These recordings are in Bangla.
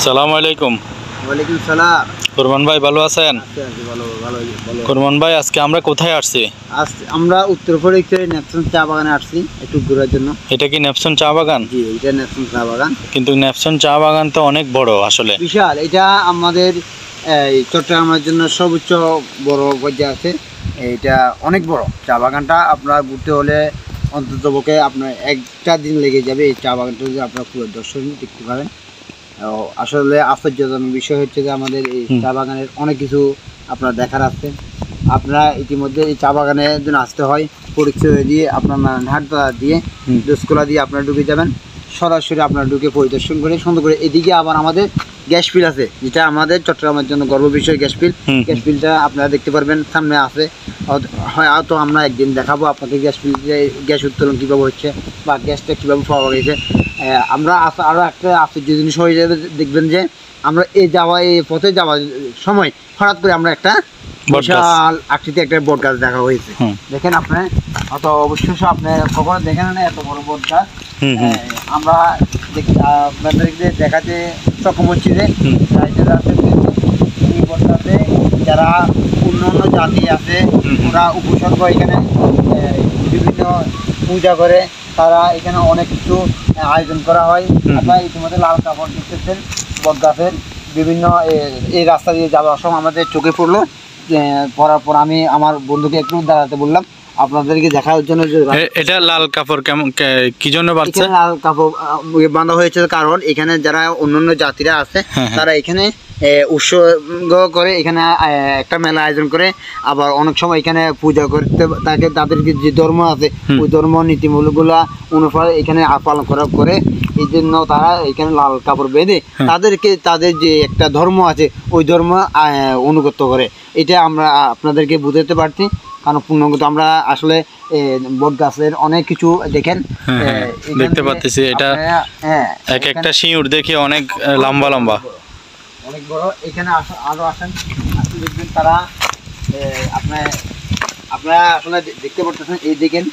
সালামু আলাইকুম। ওয়ালাইকুম সালাম। কুরমান ভাই ভালো আছেন? ভালো। কুরমান ভাই আজকে আমরা কোথায় আসছি? আমরা উত্তর ফরিদপুরের নেপসন চা বাগানে আসছি একটু ঘোরার জন্য। এটা কি নেপসন চা বাগান? জি, এটা নেপসন চা বাগান। কিন্তু নেপসন চা বাগান তো অনেক বড়, আসলে বিশাল। এটা আমাদের চট্টগ্রামের জন্য সর্বোচ্চ বড় পর্যায়ে আছে। এটা অনেক বড় চা বাগানটা। আপনার ঘুরতে হলে অন্তত পক্ষে আপনার একটা দিন লেগে যাবে এই চা বাগানটা যদি আপনার পুরো দর্শন দেখতে পারেন। আসলে আশ্চর্যজনক বিষয় হচ্ছে যে আমাদের এই চা বাগানের অনেক কিছু আপনার দেখার আছে। আপনারা ইতিমধ্যে এই চা বাগানের জন্য আসতে হয় পরিচয় দিয়ে আপনার হাটতলা দিয়ে দোসকোলা দিয়ে আপনারা ঢুকে যাবেন। সরাসরি আপনারা ঢুকে পরিদর্শন করে সুন্দর করে এদিকে আবার আমাদের গ্যাস ফিল আছে, যেটা আমাদের চট্টগ্রামের জন্য গর্ব বিষয়। গ্যাস ফিলটা আপনারা দেখতে পারবেন, সামনে আছে। হয়তো আমরা একদিন দেখাবো আপনাদের গ্যাস উত্তোলন কীভাবে হচ্ছে বা গ্যাসটা কীভাবে পাওয়া গেছে। আমরা আরও একটা আশ্চর্য জিনিস হয়ে যাবে, দেখবেন যে আমরা এই পথে যাওয়ার সময় হঠাৎ করে আমরা একটা বিশাল আকৃতি একটা বট গাছ দেখা হয়েছে। দেখেন আপনার অত অবশ্যই আপনি কখনো দেখেন না এত বড় বট গাছ। আমরা আপনাদেরকে দেখাতে সক্ষম হচ্ছি যে এই বটগাছে যারা অন্য জাতি আছে ওরা উপসর্গ এখানে বিভিন্ন পূজা করে, তারা এখানে অনেক কিছু আয়োজন করা হয়। আপনারা ইতিমধ্যে লাল কাপড় দেখতেছেন বট গাছের বিভিন্ন এই রাস্তা দিয়ে যাওয়ার সময় আমাদের চোখে পড়লো। পড়ার পর আমি আমার বন্ধুকে একটু দাঁড়াতে বললাম আপনাদেরকে দেখার জন্য। এটা লাল কাপড় কি জন্য বাঁধছে? লাল কাপড় বাঁধা হয়েছে কারণ এখানে যারা অন্যান্য জাতিরা আছে তারা এখানে উৎসর্গ করে, এখানে একটা মেলা আয়োজন করে। আবার অনেক সময় এখানে পূজা করতে তাকে তাদেরকে যে ধর্ম আছে ওই ধর্ম নীতিমূলকগুলা অনুসারে এখানে পালন করা করে। এই জন্য তারা এখানে লাল কাপড় বেঁধে তাদেরকে তাদের যে একটা ধর্ম আছে ওই ধর্ম অনুগত করে। এটা আমরা আপনাদেরকে বুঝাতে পারছি। কারণ পূর্ণগত আমরা আসলে বট গাছের অনেক কিছু দেখেন দেখতে পাচ্ছি। এটা এক একটা শিউর দেখি অনেক লম্বা লম্বা, অনেক বড়। এখানে আরো আসেন, দেখবেন তারা আপনারা আসলে দেখতে পাচ্ছেন। এই দেখেন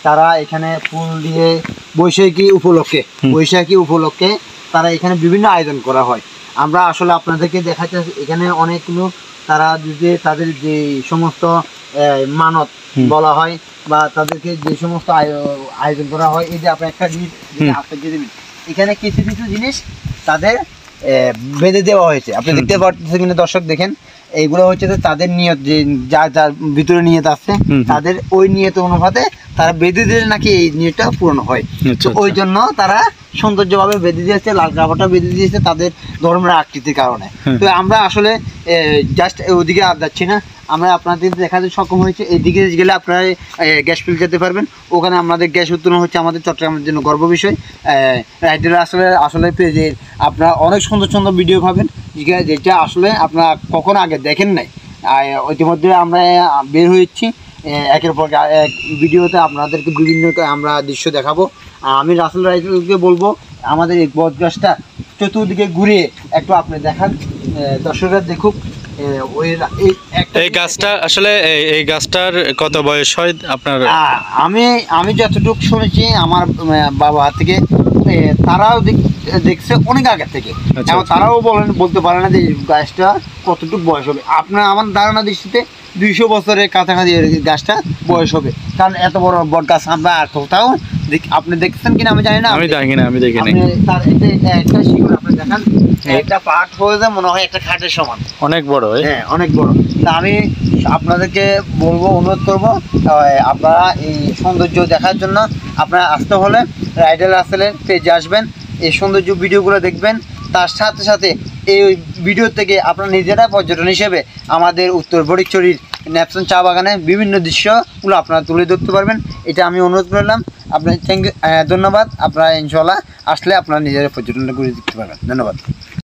তারা এখানে ফুল দিয়ে বৈশাখী উপলক্ষে তারা এখানে বিভিন্ন আয়োজন করা হয়। আমরা আসলে আপনাদেরকে দেখাচ্ছি এখানে অনেকগুলো তারা যদি তাদের যে সমস্ত মানত বলা হয় বা তাদেরকে যে সমস্ত আয়োজন করা হয়, এই যে আপনার একটা জিনিস এখানে কিছু কিছু জিনিস তাদের বেঁধে দেওয়া হয়েছে। আপনি দেখতে পাচ্ছেন কিনা দর্শক, দেখেন এইগুলো হচ্ছে যে তাদের নিয়ত, যে যার ভিতরে নিয়ত আছে তাদের ওই নিয়ত অনুপাতে তারা বেঁধে দিলে নাকি এই নিয়তটা পূরণ হয়। তো ওই জন্য তারা সৌন্দর্যভাবে বেঁধে দিয়েছে, লাল কাপড়টা বেঁধে দিয়েছে তাদের ধর্মের আকৃতির কারণে। তো আমরা আসলে জাস্ট ওদিকে আর যাচ্ছি না, আমরা আপনাদের দেখাতে সক্ষম হয়েছে। এইদিকে গেলে আপনারা গ্যাস ফিল যেতে পারবেন। ওখানে আমাদের গ্যাস উত্তোলন হচ্ছে আমাদের চট্টগ্রামের জন্য গর্ব বিষয়। রাইডাররা আসলে পেজে আপনারা অনেক সুন্দর সুন্দর ভিডিও পাবেন, যেটা আসলে আপনারা কখনো আগে দেখেন নাই। ইতিমধ্যে আমরা বের হয়েছি একের পর এক ভিডিওতে আপনাদেরকে বিভিন্ন আমরা দৃশ্য দেখাবো। আমি রাসেল রাইডারকে বলবো আমাদের এই বট গাছটা চতুর্দিকে ঘুরিয়ে একটু আপনি দেখান, দর্শকরা দেখুক। এই গাছটা আসলে এই গাছটার কত বয়স হয় আপনার? আমি যতটুকু শুনেছি আমার বাবা থেকে, তারাও দেখছে অনেক আগে থেকে। তারাও বলতে পারে না যে গাছটা কতটুকু বয়স হবে। আপনার আমার ধারণা দৃষ্টিতে 200 বছরের কাছাকাছি গাছটা বয়স হবে, কারণ এত বড় বট গাছ আমরা আর কোথাও আপনি দেখছেন কিনা আমি জানি না। আমি দেখিনি। তার একটা শিকড় আপনি দেখান, একটা পাট হয়ে যায় মনে হয় একটা খাটের সমান, অনেক বড়। হ্যাঁ, অনেক বড়। তা আমি আপনাদেরকে বলবো, অনুরোধ করবো, আপনারা এই সৌন্দর্য দেখার জন্য আপনারা আসতে হলে রাইডার রাসেলের পেজে আসবেন, এই সৌন্দর্য ভিডিওগুলো দেখবেন। তার সাথে সাথে এই ভিডিও থেকে আপনারা নিজেরা পর্যটন হিসেবে আমাদের উত্তর ফটিকছড়ির নেপসন চা বাগানে বিভিন্ন দৃশ্যগুলো আপনারা তুলে ধরতে পারবেন। এটা আমি অনুরোধ করলাম। আপনার ধন্যবাদ। আপনারা ইনশাল্লাহ আসলে আপনারা নিজেরা পর্যটনটা করে দেখতে পারবেন। ধন্যবাদ।